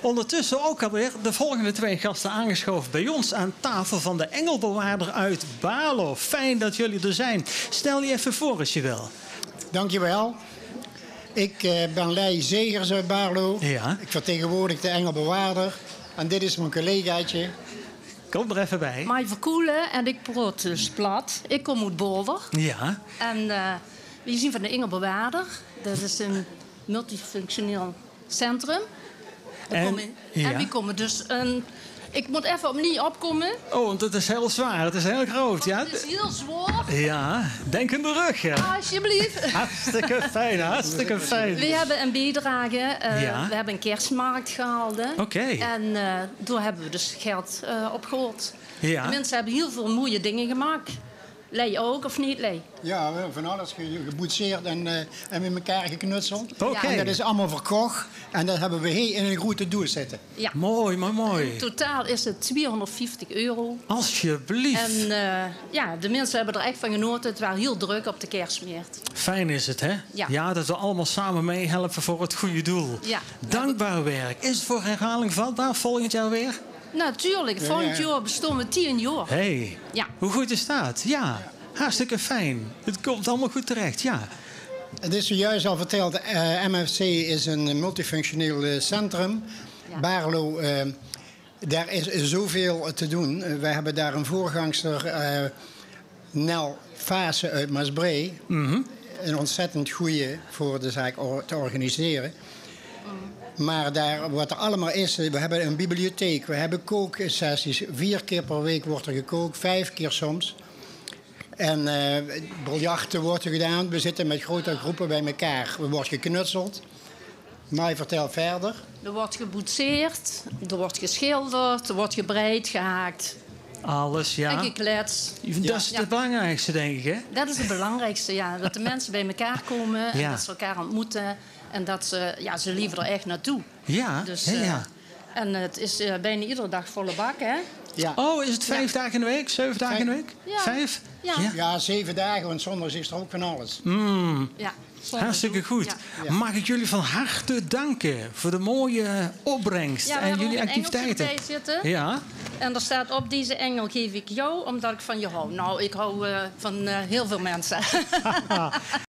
Ondertussen ook alweer de volgende 2 gasten aangeschoven bij ons aan tafel van de Engelbewaarder uit Baarlo. Fijn dat jullie er zijn. Stel je even voor als je wil. Dankjewel. Ik ben Lei Zegers uit Baarlo. Ja. Ik vertegenwoordig de Engelbewaarder. En dit is mijn collegaatje. Kom er even bij. Mij Verkoelen en ik praat dus plat. Ik kom uit Boulder. Ja. En we zien van de Engelbewaarder. Dat is een multifunctioneel centrum. En we komen dus ik moet even opnieuw opkomen. Oh, want het is heel zwaar. Het is heel groot. Ja? Het is heel zwaar. Ja, denk in de rug. Ja. Alsjeblieft. Hartstikke fijn, hartstikke fijn. We hebben een bijdrage. Ja. We hebben een kerstmarkt gehouden. Oké. En daar hebben we dus geld opgehaald. Ja. De mensen hebben heel veel mooie dingen gemaakt. Lei ook, of niet, Lei? Ja, we hebben van alles geboetseerd en met elkaar geknutseld. Oké. En dat is allemaal verkocht. En dat hebben we hier in een grote doos zitten. Ja. Mooi, maar mooi. In totaal is het €250. Alsjeblieft. En de mensen hebben er echt van genoten. Het was heel druk op de kerstmarkt. Fijn is het, hè? Ja. Dat we allemaal samen meehelpen voor het goede doel. Ja. Dankbaar werk. Is het voor herhaling vatbaar volgend jaar weer? Natuurlijk, volgend jaar bestaan we 10 jaar. Hey, Ja. hoe goed is dat? Ja, hartstikke fijn. Het komt allemaal goed terecht, ja. Het is zojuist al verteld, MFC is een multifunctioneel centrum. Ja. Baarlo, daar is zoveel te doen. Wij hebben daar een voorgangster, Nel Vaassen uit Maasbree. Een ontzettend goede voor de zaak te organiseren. Maar daar, wat er allemaal is, we hebben een bibliotheek, we hebben kooksessies. 4 keer per week wordt er gekookt, 5 keer soms. En biljarten wordt er gedaan. We zitten met grote groepen bij elkaar. Er wordt geknutseld. Maar vertel verder. Er wordt geboetseerd, er wordt geschilderd, er wordt gebreid, gehaakt Alles, ja. en gekletst. Dat is het belangrijkste, denk ik, hè? Dat is het belangrijkste, ja. Dat de mensen bij elkaar komen en Ja. dat ze elkaar ontmoeten. En dat ze liever er echt naartoe. Ja, Dus, ja. En het is bijna iedere dag volle bak, hè? Ja. Oh, is het 5 dagen in de week? 7 dagen in de week? Ja. 5? Ja. Ja, 7 dagen, want zondags is er ook van alles. Ja, Hartstikke goed. Ja. Mag ik jullie van harte danken voor de mooie opbrengst Ja, we en hebben jullie ook een activiteiten. engeltje erbij zitten. Ja, En er staat op, deze engel geef ik jou, omdat ik van je hou. Nou, ik hou van heel veel mensen.